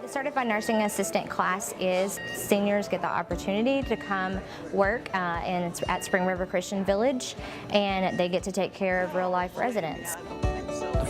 The Certified Nursing Assistant class is seniors get the opportunity to come work at Spring River Christian Village, and they get to take care of real-life residents.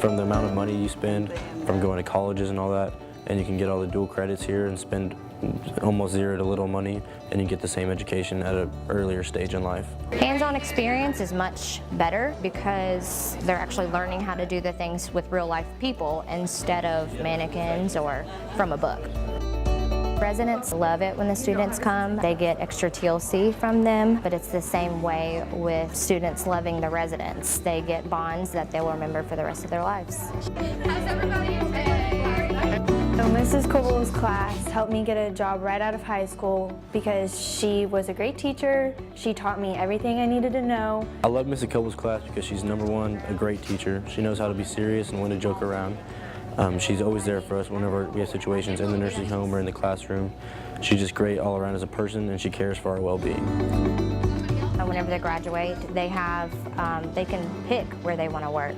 From the amount of money you spend from going to colleges and all that, and you can get all the dual credits here and spend almost zero to little money, and you get the same education at an earlier stage in life. Hands-on experience is much better because they're actually learning how to do the things with real-life people instead of mannequins or from a book. Residents love it when the students come. They get extra TLC from them, but it's the same way with students loving the residents. They get bonds that they'll remember for the rest of their lives. How's everybody today? So Mrs. Koval's class helped me get a job right out of high school because she was a great teacher. She taught me everything I needed to know. I love Mrs. Koval's class because she's number one, a great teacher. She knows how to be serious and when to joke around. She's always there for us whenever we have situations in the nursing home or in the classroom. She's just great all around as a person, and she cares for our well-being. Whenever they graduate, they can pick where they want to work.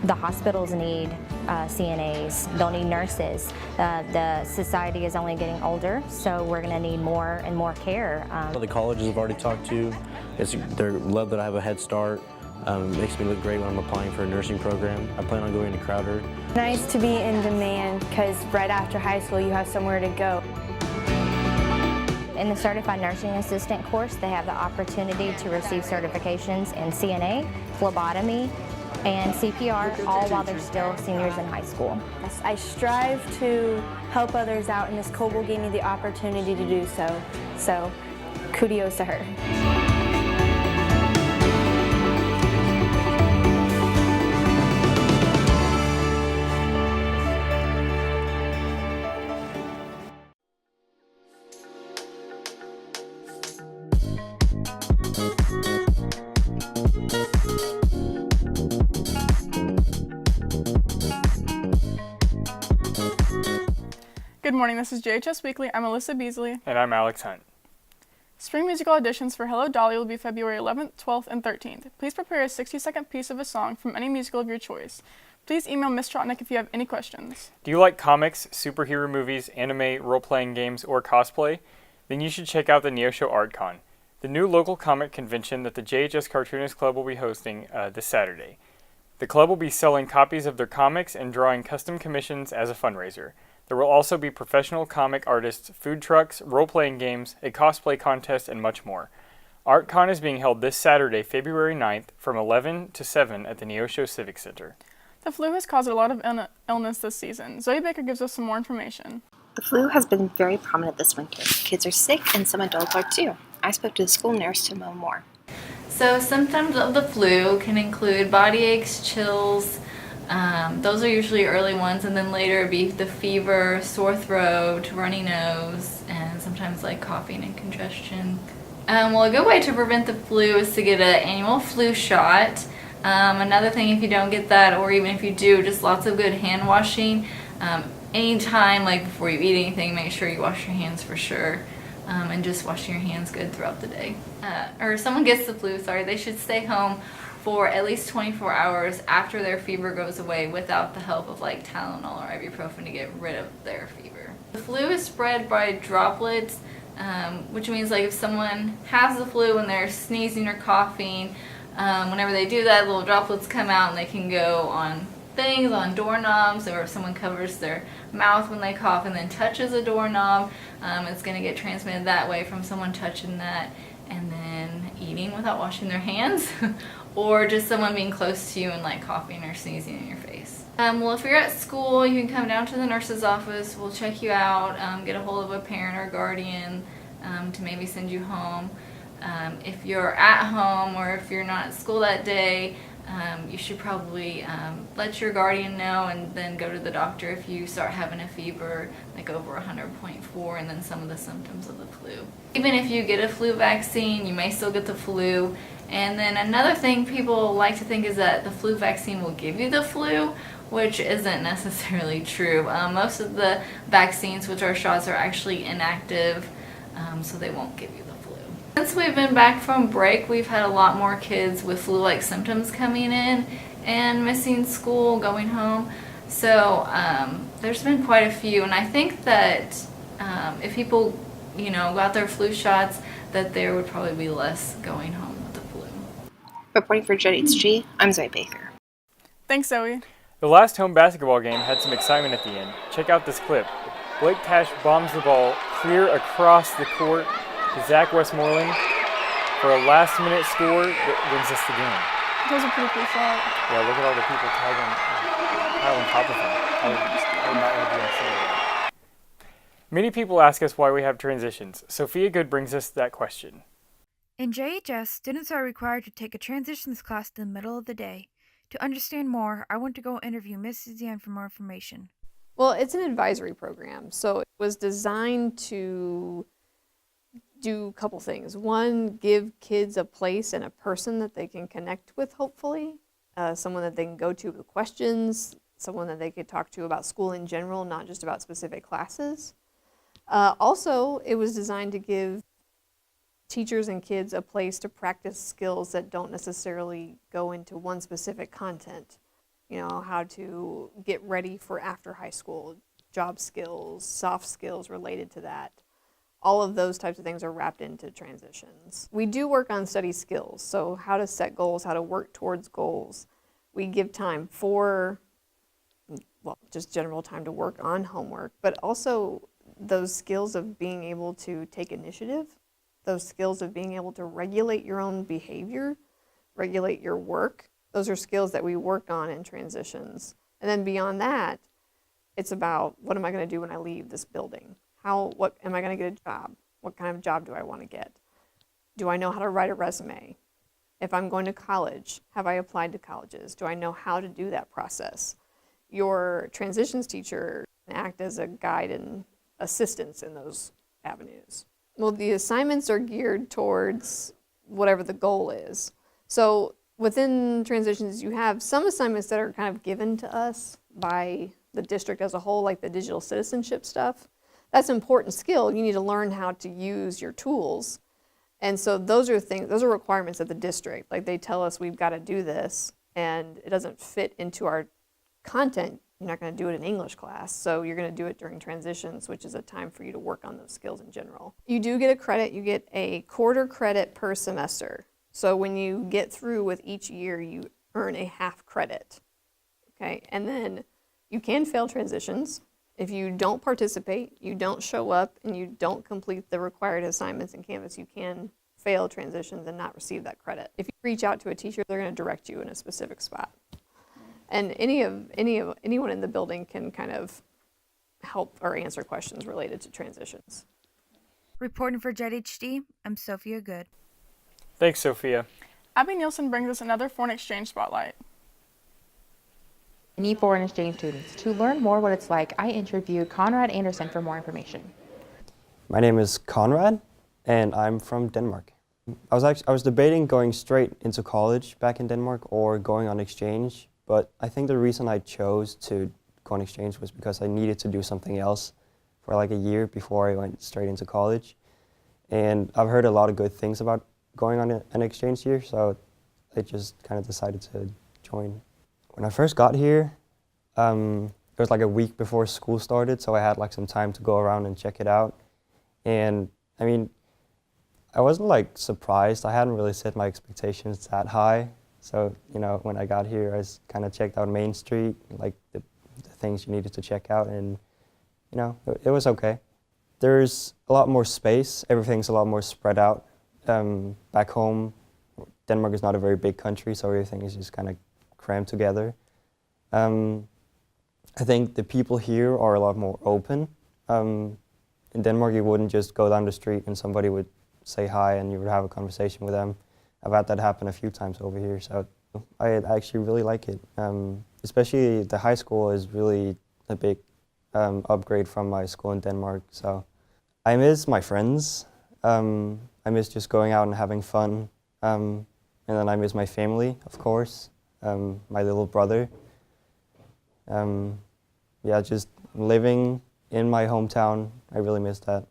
The hospitals need CNAs, they'll need nurses. The society is only getting older, so we're going to need more and more care. The colleges I've already talked to, they love that I have a head start. It makes me look great when I'm applying for a nursing program. I plan on going to Crowder. Nice to be in demand because right after high school you have somewhere to go. In the Certified Nursing Assistant course, they have the opportunity to receive certifications in CNA, phlebotomy, and CPR, all while they're still seniors in high school. I strive to help others out, and Ms. Koval gave me the opportunity to do so. So kudos to her. Good morning, this is JHS Weekly. I'm Alyssa Beasley. And I'm Alex Hunt. Spring musical auditions for Hello Dolly will be February 11th, 12th, and 13th. Please prepare a 60-second piece of a song from any musical of your choice. Please email Ms. Trotnick if you have any questions. Do you like comics, superhero movies, anime, role-playing games, or cosplay? Then you should check out the Neosho ArtCon, the new local comic convention that the JHS Cartoonist Club will be hosting this Saturday. The club will be selling copies of their comics and drawing custom commissions as a fundraiser. There will also be professional comic artists, food trucks, role-playing games, a cosplay contest, and much more. ArtCon is being held this Saturday, February 9th, from 11 to 7 at the Neosho Civic Center. The flu has caused a lot of illness this season. Zoe Baker gives us some more information. The flu has been very prominent this winter. Kids are sick and some adults are too. I spoke to the school nurse to know more. So symptoms of the flu can include body aches, chills. Those are usually early ones, and then later it'd be the fever, sore throat, runny nose, and sometimes like coughing and congestion. Well, a good way to prevent the flu is to get an annual flu shot. Another thing, if you don't get that, or even if you do, just lots of good hand washing. Anytime, like before you eat anything, make sure you wash your hands for sure. And just washing your hands good throughout the day. Or if someone gets the flu, they should stay home for at least 24 hours after their fever goes away without the help of like Tylenol or ibuprofen to get rid of their fever. The flu is spread by droplets, which means like if someone has the flu and they're sneezing or coughing, whenever they do that, little droplets come out and they can go on things, on doorknobs, or if someone covers their mouth when they cough and then touches a doorknob, it's going to get transmitted that way from someone touching that and then eating without washing their hands. Or just someone being close to you and like coughing or sneezing in your face. Well, if you're at school, you can come down to the nurse's office. We'll check you out, get a hold of a parent or guardian to maybe send you home. If you're at home or if you're not at school that day, you should probably let your guardian know and then go to the doctor if you start having a fever like over 100.4 and then some of the symptoms of the flu. Even if you get a flu vaccine, you may still get the flu. And then another thing people like to think is that the flu vaccine will give you the flu, which isn't necessarily true. Most of the vaccines, which are shots, are actually inactive, so they won't give you the flu. Since we've been back from break, we've had a lot more kids with flu-like symptoms coming in and missing school, going home. So there's been quite a few, and I think that if people, got their flu shots, that there would probably be less going home with the flu. Reporting for JHG, I'm Zoe Baker. Thanks, Zoe. The last home basketball game had some excitement at the end. Check out this clip. Blake Cash bombs the ball clear across the court to Zach Westmoreland for a last-minute score that wins us the game. That was a pretty cool shot. Yeah, look at all the people piled on top of him. I would not want to be on side. Many people ask us why we have transitions. Sophia Good brings us that question. In JHS, students are required to take a transitions class in the middle of the day. To understand more, I went to go interview Mrs. Yan for more information. Well, it's an advisory program, so it was designed to do a couple things. One, give kids a place and a person that they can connect with, hopefully. Someone that they can go to with questions, someone that they could talk to about school in general, not just about specific classes. Also, it was designed to give teachers and kids a place to practice skills that don't necessarily go into one specific content. How to get ready for after high school, job skills, soft skills related to that. All of those types of things are wrapped into transitions. We do work on study skills, so how to set goals, how to work towards goals. We give time for, just general time to work on homework, but also those skills of being able to take initiative, those skills of being able to regulate your own behavior, regulate your work. Those are skills that we work on in transitions. And then beyond that, it's about what am I going to do when I leave this building? What am I going to get a job? What kind of job do I want to get? Do I know how to write a resume? If I'm going to college, have I applied to colleges? Do I know how to do that process? Your transitions teacher can act as a guide and assistance in those avenues. Well, the assignments are geared towards whatever the goal is. So within transitions, you have some assignments that are kind of given to us by the district as a whole, like the digital citizenship stuff. That's an important skill. You need to learn how to use your tools. And so those are requirements of the district. Like they tell us we've got to do this, and it doesn't fit into our content. You're not going to do it in English class, so you're going to do it during transitions, which is a time for you to work on those skills in general. You do get a credit. You get a quarter credit per semester. So when you get through with each year, you earn a half credit. Okay, and then you can fail transitions. If you don't participate, you don't show up, and you don't complete the required assignments in Canvas, you can fail transitions and not receive that credit. If you reach out to a teacher, they're going to direct you in a specific spot. And anyone in the building can kind of help or answer questions related to transitions. Reporting for JHD, I'm Sophia Good. Thanks, Sophia. Abby Nielsen brings us another foreign exchange spotlight. Need foreign exchange students. To learn more what it's like, I interviewed Conrad Anderson for more information. My name is Conrad, and I'm from Denmark. I was debating going straight into college back in Denmark or going on exchange, but I think the reason I chose to go on exchange was because I needed to do something else for like a year before I went straight into college. And I've heard a lot of good things about going on an exchange year, so I just kind of decided to join. When I first got here, it was like a week before school started, so I had like some time to go around and check it out. And I mean, I wasn't like surprised. I hadn't really set my expectations that high. So, when I got here, I kind of checked out Main Street, like the things you needed to check out, and it was okay. There's a lot more space. Everything's a lot more spread out. Back home, Denmark is not a very big country, so everything is just kind of crammed together. I think the people here are a lot more open. In Denmark, you wouldn't just go down the street and somebody would say hi and you would have a conversation with them. I've had that happen a few times over here, so I actually really like it. Especially the high school is really a big upgrade from my school in Denmark. So I miss my friends. I miss just going out and having fun. And then I miss my family, of course, my little brother. Just living in my hometown, I really miss that.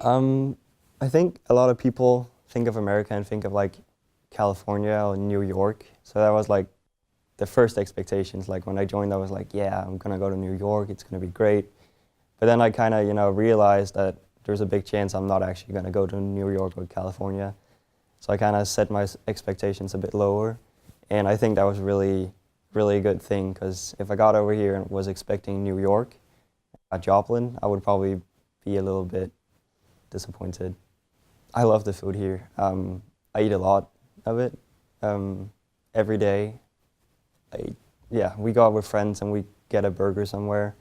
I think a lot of people think of America and think of like California or New York. So that was like the first expectations. Like when I joined, I was like, yeah, I'm gonna go to New York, it's gonna be great. But then I kind of, realized that there's a big chance I'm not actually gonna go to New York or California. So I kind of set my expectations a bit lower. And I think that was really a good thing, because if I got over here and was expecting New York at Joplin, I would probably be a little bit disappointed. I love the food here. I eat a lot of it every day. We go out with friends and we get a burger somewhere.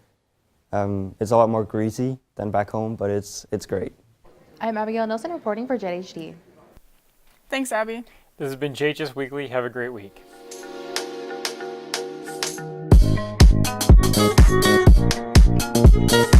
It's a lot more greasy than back home, but it's great. I'm Abigail Nelson reporting for JHD. Thanks, Abby. This has been JHS Weekly. Have a great week. Thank you.